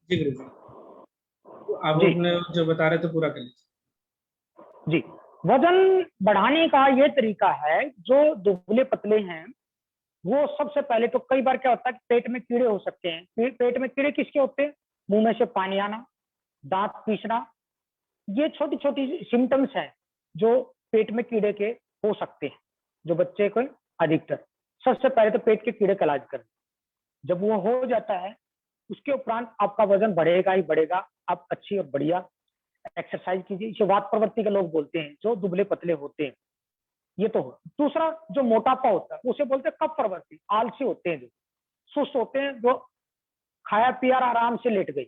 जी गुरु जी, तो आप जी अपने जो बता रहे थे पूरा कर लीजिए। जी। वजन बढ़ाने का ये तरीका है, जो दुबले पतले हैं वो सबसे पहले तो कई बार क्या होता है कि पेट में कीड़े हो सकते हैं। पेट में कीड़े किसके होते हैं? मुंह में से पानी आना, दांत पीसना, ये छोटी छोटी सिम्टम्स हैं जो पेट में कीड़े के हो सकते हैं। जो बच्चे को अधिकतर सबसे पहले तो पेट के कीड़े का इलाज करें। जब वो हो जाता है उसके उपरांत आपका वजन बढ़ेगा ही बढ़ेगा। आप अच्छी और बढ़िया एक्सरसाइज कीजिए। इसे वात प्रवृत्ति के लोग बोलते हैं जो दुबले पतले होते हैं। ये तो हो। दूसरा जो मोटापा होता है उसे बोलते हैं कफ प्रवृत्ति। आलसी होते हैं, जो सुस्त होते हैं, जो खाया पिया आराम से लेट गई,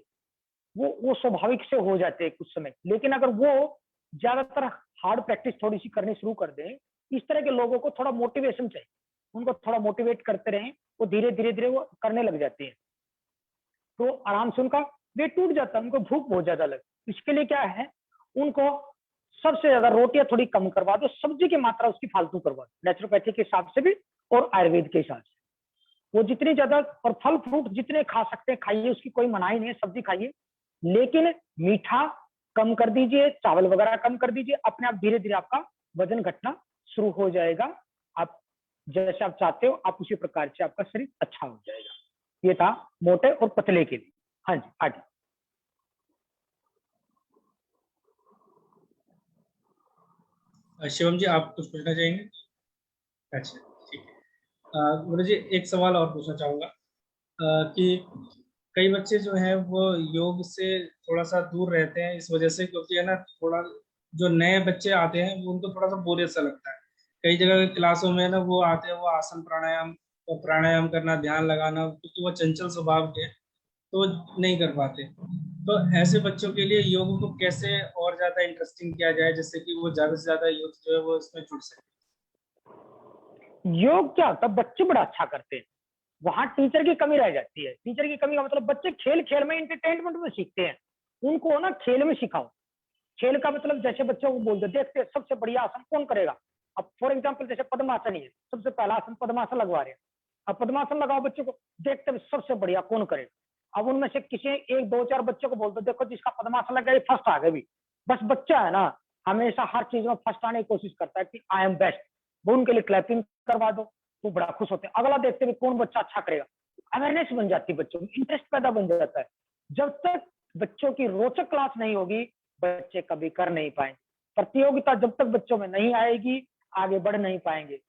वो स्वाभाविक से हो जाते हैं कुछ समय। लेकिन अगर वो ज्यादातर हार्ड प्रैक्टिस थोड़ी सी करनी शुरू कर दें, इस तरह के लोगों को थोड़ा मोटिवेशन चाहिए। उनको थोड़ा मोटिवेट करते रहें, वो धीरे धीरे धीरे वो करने लग जाते हैं, तो आराम से उनका वेट टूट जाता है। उनको भूख बहुत ज्यादा लगती। इसके लिए क्या है, उनको सबसे ज्यादा रोटियां थोड़ी कम करवा दो, सब्जी की मात्रा उसकी फालतू करवा दो, नेचुरोपैथी के हिसाब से भी और आयुर्वेद के हिसाब से। वो जितनी ज्यादा और फल फ्रूट जितने खा सकते हैं खाइए, उसकी कोई मनाही नहीं है, सब्जी खाइए, लेकिन मीठा कम कर दीजिए, चावल वगैरह कम कर दीजिए। अपने आप धीरे धीरे आपका वजन घटना शुरू हो जाएगा। आप जैसे आप चाहते हो आप उसी प्रकार से आपका शरीर अच्छा हो जाएगा। ये था मोटे और पतले के लिए। हाँ जी, आगे। शिवम जी, आप कुछ पूछना चाहेंगे? अच्छा, ठीक है। गुरु जी, एक सवाल और पूछना चाहूंगा कि कई बच्चे जो हैं वो योग से थोड़ा सा दूर रहते हैं, इस वजह से, क्योंकि है ना, थोड़ा जो नए बच्चे आते हैं वो उनको थोड़ा सा बोरियत सा लगता है। कई जगह की क्लासों में ना वो आते हैं, वो आसन प्राणायाम और प्राणायाम करना, ध्यान लगाना, क्योंकि वो चंचल स्वभाव के हैं, तो वो नहीं कर पाते। तो ऐसे बच्चों के लिए योग को कैसे और ज्यादा इंटरेस्टिंग किया जाए, जिससे कि वो ज्यादा से ज्यादा यूथ जो है वो इसमें जुड़ सके? योग क्या होता है, बच्चे बड़ा अच्छा करते हैं, वहां टीचर की कमी रह जाती है। टीचर की कमी का मतलब बच्चे खेल खेल में, इंटरटेनमेंट में सीखते हैं। उनको ना खेल में सिखाओ। खेल का मतलब जैसे बच्चों को बोल दो, देखते हैं सबसे बढ़िया आसन कौन करेगा। अब फॉर एग्जाम्पल जैसे पद्मासन ही है, सबसे पहला आसन पद्मासन लगवा रहे हैं। अब पद्मासन लगाओ बच्चों को, देखते हैं सबसे बढ़िया कौन करेगा। अब उनमें से किसी एक दो चार बच्चों को बोल दो, देखो जिसका पद्मासन लग गया फर्स्ट आ गए भी। बस बच्चा है ना, हमेशा हर चीज में फर्स्ट आने की कोशिश करता है कि आई एम बेस्ट। वो उनके लिए क्लैपिंग करवा दो, वो बड़ा खुश होते हैं। अगला देखते हैं कौन बच्चा अच्छा करेगा। अवेयरनेस बन जाती है बच्चों में, इंटरेस्ट पैदा बन जाता है। जब तक बच्चों की रोचक क्लास नहीं होगी, बच्चे कभी कर नहीं पाएंगे। प्रतियोगिता जब तक बच्चों में नहीं आएगी, आगे बढ़ नहीं पाएंगे।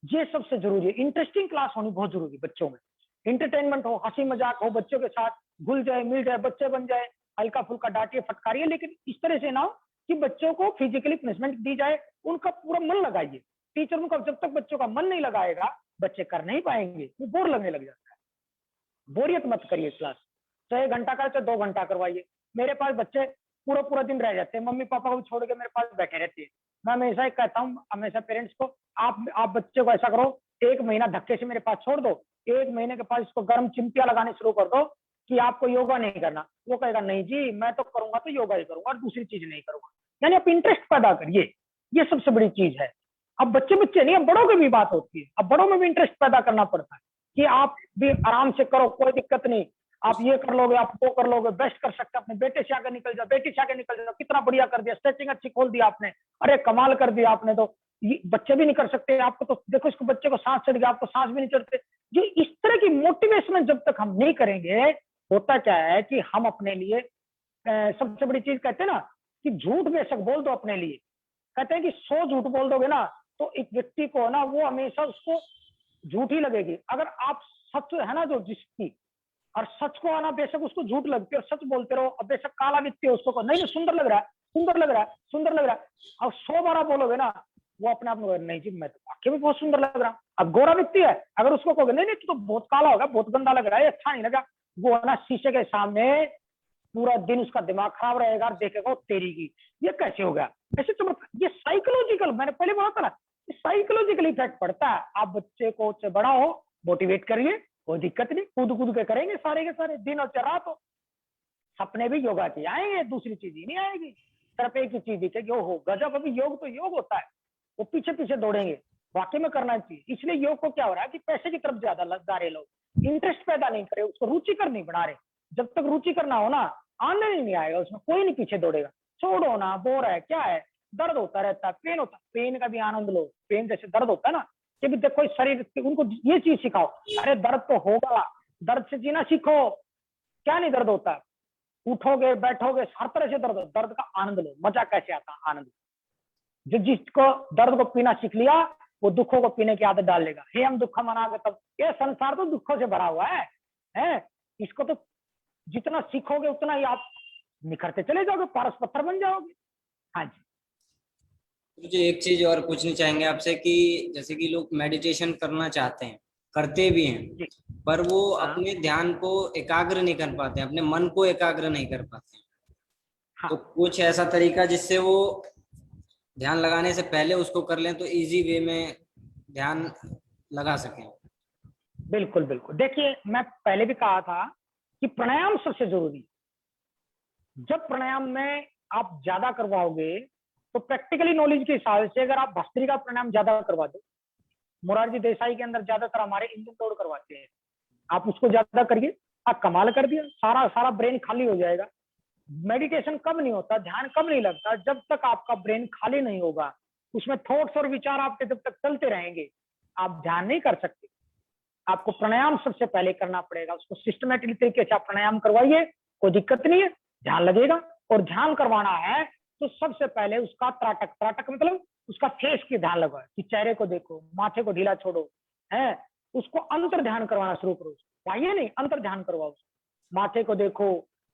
ये सबसे जरूरी है। इंटरेस्टिंग क्लास होनी बहुत जरूरी है बच्चों में। इंटरटेनमेंट हो, हंसी मजाक हो, बच्चों के साथ घुल जाए मिल जाए, बच्चे बन जाए। हल्का फुल्का डांटिए फटकारिए, लेकिन इस तरह से ना हो कि बच्चों को फिजिकली पनिशमेंट दी जाए। उनका पूरा मन लगाइए। टीचर उनका जब तक बच्चों का मन नहीं लगाएगा, बच्चे कर नहीं पाएंगे, वो बोर लगने लग जाता है। बोरियत मत करिए क्लास, चाहे 1 घंटा का चाहे 2 घंटा करवाइए। मेरे पास बच्चे पूरा पूरा दिन रह जाते हैं, मम्मी पापा को छोड़ के मेरे पास बैठे रहते हैं। मैं हमेशा ही कहता हूँ हमेशा पेरेंट्स को, आप बच्चे को ऐसा करो, 1 महीना धक्के से मेरे पास छोड़ दो। 1 महीने के पास इसको गर्म चिमटियां लगाने शुरू कर दो कि आपको योगा नहीं करना। वो कहेगा नहीं जी, मैं तो करूंगा तो योगा ही करूंगा और दूसरी चीज नहीं करूंगा। यानी आप इंटरेस्ट पैदा करिए, ये सबसे बड़ी चीज है। अब बच्चे बच्चे नहीं, अब बड़ों की भी बात होती है। अब बड़ों में भी इंटरेस्ट पैदा करना पड़ता है कि आप भी आराम से करो, कोई दिक्कत नहीं। आप ये कर लोगे, आप वो कर लोगे, बेस्ट कर सकते हैं। अपने बेटे से आगे निकल जाओ, बेटी से आगे निकल जाओ, कितना बढ़िया कर दिया, स्ट्रेचिंग अच्छी खोल दिया आपने, अरे कमाल कर दिया आपने। तो बच्चे भी नहीं कर सकते आपको, तो देखो इसको बच्चे को सांस चढ़ गया, आपको सांस भी नहीं चढ़ते। जो इस तरह की मोटिवेशन जब तक हम नहीं करेंगे, होता क्या है कि हम अपने लिए सबसे बड़ी चीज कहते हैं ना कि झूठ बेशक बोल दो अपने लिए। कहते हैं कि 100 झूठ बोल दोगे ना, तो एक व्यक्ति को ना वो हमेशा उसको झूठ ही लगेगी। अगर आप सच है ना जो जिसकी, और सच को आना बेशक उसको झूठ लगती है, और सच बोलते रहो। अब बेशक काला दिखती है उसको, नहीं सुंदर लग रहा है, सुंदर लग रहा है, सुंदर लग रहा है। अब 100 बार बोलोगे ना, वो अपने आप में नहीं जी मैं तो वाकई में बहुत सुंदर लग रहा हूँ। अब गोरा दिखती है, अगर उसको कहोगे नहीं नहीं तो बहुत काला होगा, बहुत गंदा लग रहा है, अच्छा नहीं लगा, वो ना शीशे के सामने पूरा दिन उसका दिमाग खराब रहेगा और देखेगा तेरी की ये कैसे हो गया। ऐसे चमत्कार, ये साइकोलॉजिकल, मैंने पहले बोला था ना, साइकोलॉजिकल इफेक्ट पड़ता है। आप बच्चे को बड़ा हो, मोटिवेट करिए, कोई दिक्कत नहीं, कूद कूद के करेंगे सारे के सारे, दिन और रात हो। सपने भी योगा के आएंगे, दूसरी चीज ही नहीं आएगी। सिर्फ एक ही चीज दिखेगी, हो गजब, अभी योग तो योग होता है। वो पीछे पीछे दौड़ेंगे, वाकई में करना चाहिए। इसलिए योग को क्या हो रहा है कि पैसे की तरफ ज्यादा जा रहे लोग, इंटरेस्ट पैदा नहीं करे, उसको रुचिकर नहीं बना रहे। जब तक रुचि करना हो ना, आनंद ही नहीं आएगा उसमें, कोई नहीं पीछे दौड़ेगा। छोड़ो ना, बोर है, क्या है, दर्द होता रहता है, पेन होता है, पेन का भी आनंद लो। पेन जैसे दर्द होता है ना, कि भी देखो शरीर, उनको ये चीज सिखाओ, अरे दर्द तो होगा, दर्द से जीना सीखो। क्या नहीं दर्द होता है, उठोगे बैठोगे हर तरह से दर्द, दर्द का आनंद लो। मजा कैसे आता है, आनंद। जो जिसको दर्द को पीना सीख लिया, वो दुखों को पीने की आदत डाल लेगा। हे हम दुख मनागे तब, ये संसार तो दुखों से भरा हुआ है? इसको तो जितना सीखोगे उतना ही आप निखरते चले जाओगे, पारस पत्थर बन जाओगे। हाँ जी। मुझे एक चीज और पूछनी चाहेंगे आपसे कि जैसे कि लोग मेडिटेशन करना चाहते हैं, करते भी हैं, पर वो अपने ध्यान को एकाग्र नहीं कर पाते, अपने मन को एकाग्र नहीं कर पाते। हाँ। तो कुछ ऐसा तरीका जिससे वो ध्यान लगाने से पहले उसको कर लें तो इजी वे में ध्यान लगा सकें। बिल्कुल बिल्कुल, देखिए मैं पहले भी कहा था कि प्राणायाम सबसे जरूरी है। जब प्राणायाम में आप ज्यादा करवाओगे तो प्रैक्टिकली नॉलेज के हिसाब से अगर आप भस्त्रिका प्राणायाम ज्यादा करवा दो, मोरारजी देसाई के अंदर ज्यादातर हमारे इंजन तोड़ करवाते हैं, आप उसको ज्यादा करिए, आप कमाल कर दिया, सारा सारा ब्रेन खाली हो जाएगा। मेडिटेशन कब नहीं होता, ध्यान कब नहीं लगता, जब तक आपका ब्रेन खाली नहीं होगा, उसमें थॉट्स और विचार आपके जब तक चलते रहेंगे, आप ध्यान नहीं कर सकते। आपको प्राणायाम सबसे पहले करना पड़ेगा, उसको सिस्टमेटिक तरीके से आप प्राणायाम करवाइए, कोई दिक्कत नहीं है, ध्यान लगेगा। और ध्यान करवाना है तो सबसे पहले उसका त्राटक, त्राटक मतलब उसका फेस की ध्यान लगाओ, कि चेहरे को देखो, माथे को ढीला छोड़ो, है उसको अंतर ध्यान करवाना शुरू करो। बाह्य नहीं, अंतर ध्यान करवाओ। माथे को देखो,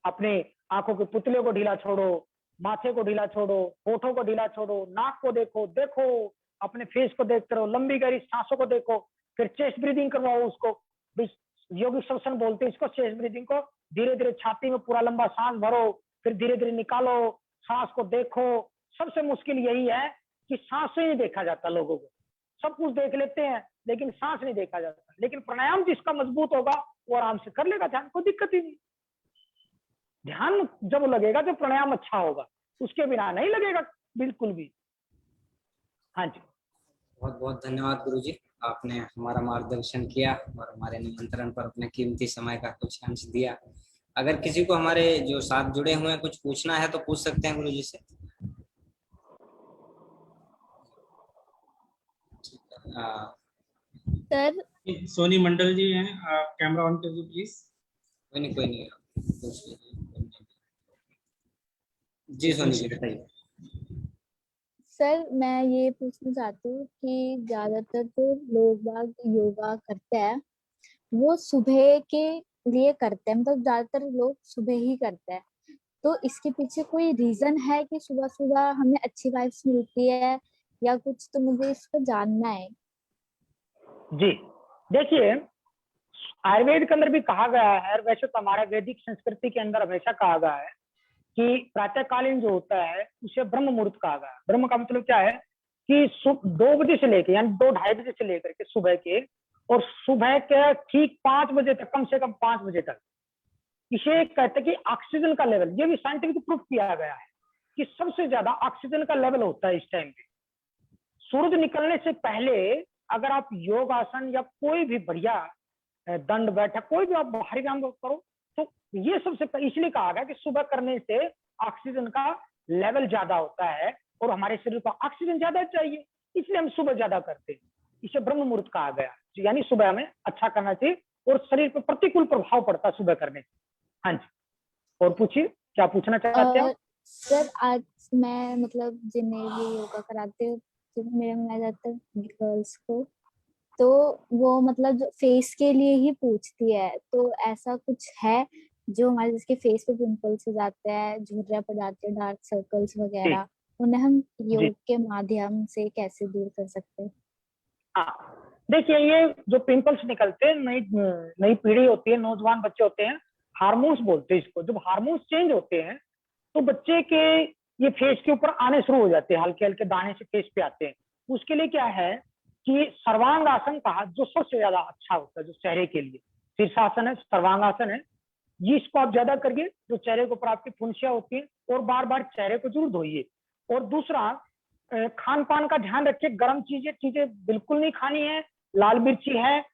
अपने आंखों के पुतले को ढीला छोड़ो, माथे को ढीला छोड़ो, होठों को ढीला छोड़ो, नाक को देखो, देखो अपने फेस को देखते रहो, लंबी गहरी सांसों को देखो, फिर चेस्ट ब्रीदिंग करवाओ उसको। योगिक श्वसन बोलते हैं इसको, चेस्ट ब्रीदिंग को। धीरे धीरे छाती में पूरा लंबा सांस भरो, फिर धीरे धीरे निकालो, सांस को देखो। सबसे मुश्किल यही है कि सांस से नहीं देखा जाता लोगों को, सब कुछ देख लेते हैं लेकिन सांस नहीं देखा जाता। लेकिन प्राणायाम जिसका मजबूत होगा वो आराम से कर लेगा ध्यान, कोई दिक्कत ही नहीं। ध्यान जब लगेगा जब प्राणायाम अच्छा होगा, उसके बिना नहीं लगेगा बिल्कुल भी। हाँ जी, बहुत बहुत धन्यवाद गुरुजी, आपने हमारा मार्गदर्शन किया और हमारे निमंत्रण पर अपने कीमती समय का कुछ अंश दिया। अगर किसी को हमारे जो साथ जुड़े हुए हैं कुछ पूछना है तो पूछ सकते हैं गुरुजी से। सर सोनी मंडल जी हैं, आप कैमरा ऑन कीजिए प्लीज। कोई नहीं जी, सोनी जी बताइए। सर मैं ये पूछना चाहती हूँ कि ज्यादातर तो लोग बाग योगा करते हैं, वो सुबह के लिए करते हैं, मतलब ज्यादातर लोग सुबह ही करते हैं। तो इसके पीछे कोई रीजन है कि सुबह सुबह हमें अच्छी वाइब्स मिलती है या कुछ, तो मुझे इसको जानना है। जी देखिए, आयुर्वेद के अंदर भी कहा गया है, वैसे तो हमारे वैदिक संस्कृति के अंदर हमेशा कहा गया है कि प्रातःकालीन जो होता है उसे ब्रह्म मुहूर्त कहा गया है। ब्रह्म का मतलब क्या है कि 2 बजे से लेकर, यानी 2-2:30 बजे से लेकर के सुबह के, और सुबह के ठीक 5 बजे तक, कम से कम 5 बजे तक, इसे कहते हैं कि ऑक्सीजन का लेवल, ये भी साइंटिफिक प्रूफ किया गया है कि सबसे ज्यादा ऑक्सीजन का लेवल होता है इस टाइम पे। सूरज निकलने से पहले अगर आप योग आसन या कोई भी बढ़िया दंड बैठक, कोई भी आप बाहरी व्यायाम करो, तो ये सबसे इसलिए कहा गया कि सुबह करने से ऑक्सीजन का लेवल ज्यादा होता है और हमारे शरीर को ऑक्सीजन ज्यादा चाहिए, इसलिए हम सुबह ज्यादा करते हैं। इसे ब्रह्म मुहूर्त कहा गया, यानी सुबह हमें अच्छा करना चाहिए और शरीर पर प्रतिकूल प्रभाव पड़ता है सुबह करने से। हाँ जी, और पूछिए क्या पूछना चाहते हैं। सर आज मैं मतलब जिन्हें भी योगा कराते हैं, मेरे में ज्यादातर गर्ल्स को, तो वो मतलब जो फेस के लिए ही पूछती है, तो ऐसा कुछ है जो हमारे जिसके फेस पे पिंपल्स हो जाते हैं, झुर्रियां पड़ जाती है, डार्क सर्कल्स वगैरह, उन्हें हम योग के माध्यम से कैसे दूर कर सकते हैं? हाँ देखिए, ये जो पिंपल्स निकलते हैं, नई पीढ़ी होती है, नौजवान बच्चे होते हैं, हार्मोन्स बोलते हैं इसको। जब हार्मोन्स चेंज होते हैं तो बच्चे के ये फेस के ऊपर आने शुरू हो जाते हैं, हल्के हल्के दाने से फेस पे आते हैं। उसके लिए क्या है कि सर्वांग आसन कहा, जो सबसे ज्यादा अच्छा होता है जो चेहरे के लिए, शीर्षासन है, सर्वांग आसन है, ये इसको आप ज्यादा करिए। जो चेहरे के ऊपर आपकी फुंसियां होती हैं, और बार बार चेहरे को जरूर धोइए। और दूसरा, खान पान का ध्यान रखिए, गर्म चीजें बिल्कुल नहीं खानी है, लाल मिर्ची है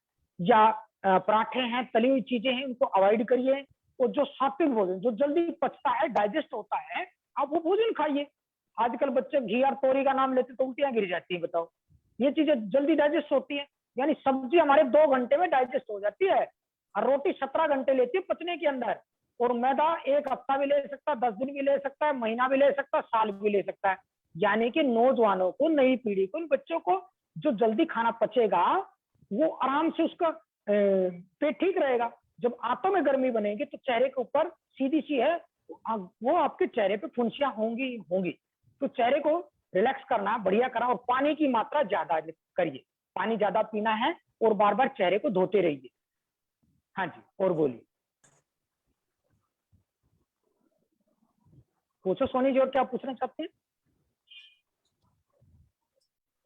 या पराठे हैं, तली हुई चीजें हैं, उनको अवॉइड करिए। और जो सात्विक भोजन जो जल्दी पचता है, डाइजेस्ट होता है, आप वो भोजन खाइए। आजकल बच्चे घी और तोरी का नाम लेते तो उल्टियां गिर जाती है, बताओ। ये चीजें जल्दी डाइजेस्ट होती है, यानी सब्जी हमारे 2 घंटे में डाइजेस्ट हो जाती है, और रोटी 17 घंटे लेती है पचने के अंदर, और मैदा 1 हफ्ता भी ले सकता है, 10 दिन भी ले सकता है, महीना भी ले सकता है, साल भी ले सकता है। यानी कि नौजवानों को, नई पीढ़ी को, इन बच्चों को जो जल्दी खाना पचेगा वो आराम से उसका पेट ठीक रहेगा। जब आंतों में गर्मी बनेगी तो चेहरे के ऊपर सीधी सी है वो आपके चेहरे पे फुंसियां होंगी होंगी। तो चेहरे को रिलैक्स करना, बढ़िया करना, और पानी की मात्रा ज्यादा करिए, पानी ज्यादा पीना है, और बार बार चेहरे को धोते रहिए। हाँ जी, और बोलिए, पूछो सोनी जी, और क्या पूछना चाहते हैं?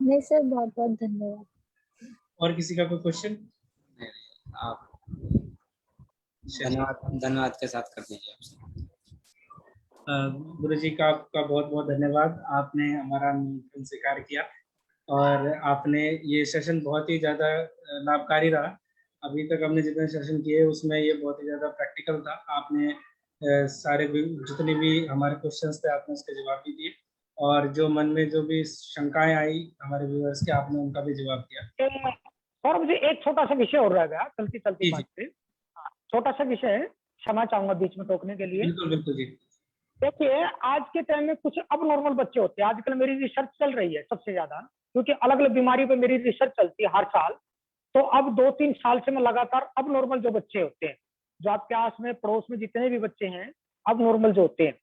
नहीं सर, बहुत बहुत धन्यवाद। और किसी का कोई क्वेश्चन? आप धन्यवाद के साथ कर दीजिए आपसे। गुरु जी का आपका बहुत बहुत धन्यवाद, आपने हमारा निमंत्रण स्वीकार किया और आपने ये सेशन बहुत ही ज़्यादा लाभकारी रहा। अभी तक हमने जितने सेशन किए उसमें ये बहुत ही ज़्यादा प्रैक्टिकल था। आपने सारे जितने भी हमारे क्वेश्चंस थे आपने उसके जवाब भी दिए, और जो मन में जो भी शंकाएं आई हमारे व्यूअर्स के, आपने उनका भी जवाब दिया। और मुझे एक छोटा सा विषय और रह गया चलती चलती बात पे, छोटा सा विषय है, क्षमा चाहूंगा बीच में टोकने के लिए। बिल्कुल बिल्कुल जी। देखिए, आज के टाइम में कुछ अब नॉर्मल बच्चे होते हैं, आजकल मेरी रिसर्च चल रही है सबसे ज्यादा, क्योंकि अलग अलग बीमारी पे मेरी रिसर्च चलती है हर साल। तो अब 2-3 साल से मैं लगातार अब नॉर्मल जो बच्चे होते हैं, जो आपके आस में पड़ोस में जितने भी बच्चे हैं अब नॉर्मल जो होते हैं,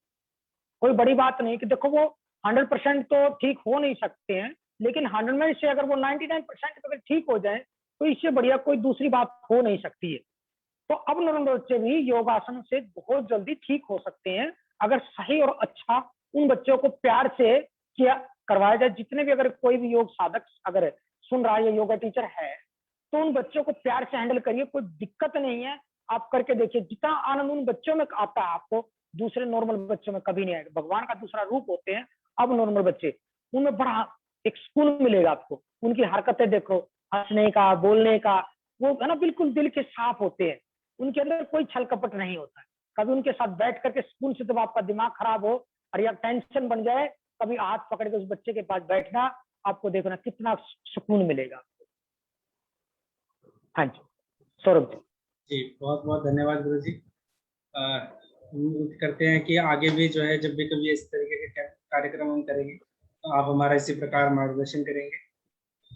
कोई बड़ी बात नहीं कि देखो वो 100% तो ठीक हो नहीं सकते हैं, लेकिन 100 में से अगर वो 99% अगर ठीक हो जाए तो इससे बढ़िया कोई दूसरी बात हो नहीं सकती है। तो अब नॉर्मल बच्चे भी योगासन से बहुत जल्दी ठीक हो सकते हैं, अगर सही और अच्छा उन बच्चों को प्यार से किया करवाया जाए। जितने भी अगर कोई भी योग साधक अगर सुन रहा है या योगा टीचर है, तो उन बच्चों को प्यार से हैंडल करिए, कोई दिक्कत नहीं है। आप करके देखिए, जितना आनंद उन बच्चों में आता है आपको दूसरे नॉर्मल बच्चों में कभी नहीं आएगा। भगवान का दूसरा रूप होते हैं अब नॉर्मल बच्चे, उनमें बड़ा एक सुकून मिलेगा आपको। उनकी हरकतें देखो, हंसने का, बोलने का, वो है ना बिल्कुल दिल के साफ होते हैं, उनके अंदर कोई छल कपट नहीं होता है। कभी उनके साथ बैठ करके सुकून से, जब आपका दिमाग खराब हो और या टेंशन बन जाए, कभी हाथ पकड़ के उस बच्चे के पास बैठना, आपको देखना कितना सुकून मिलेगा। हाँ जी, सौरभ जी। जी बहुत बहुत धन्यवाद गुरु जी। उम्मीद करते हैं कि आगे भी जो है जब भी कभी इस तरीके के कार्यक्रम हम करेंगे तो आप हमारा इसी प्रकार मार्गदर्शन करेंगे।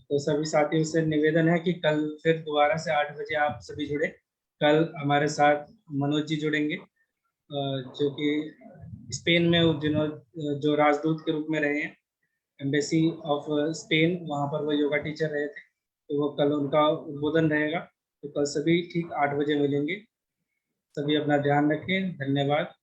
तो सभी साथियों से निवेदन है कि कल फिर दोबारा से 8 बजे आप सभी जुड़े। कल हमारे साथ मनोज जी जुड़ेंगे, जो कि स्पेन में जो राजदूत के रूप में रहे हैं, एम्बेसी ऑफ स्पेन, वहाँ पर वो योगा टीचर रहे थे। तो वो कल उनका उद्बोधन रहेगा। तो कल सभी ठीक 8 बजे मिलेंगे। सभी अपना ध्यान रखें। धन्यवाद।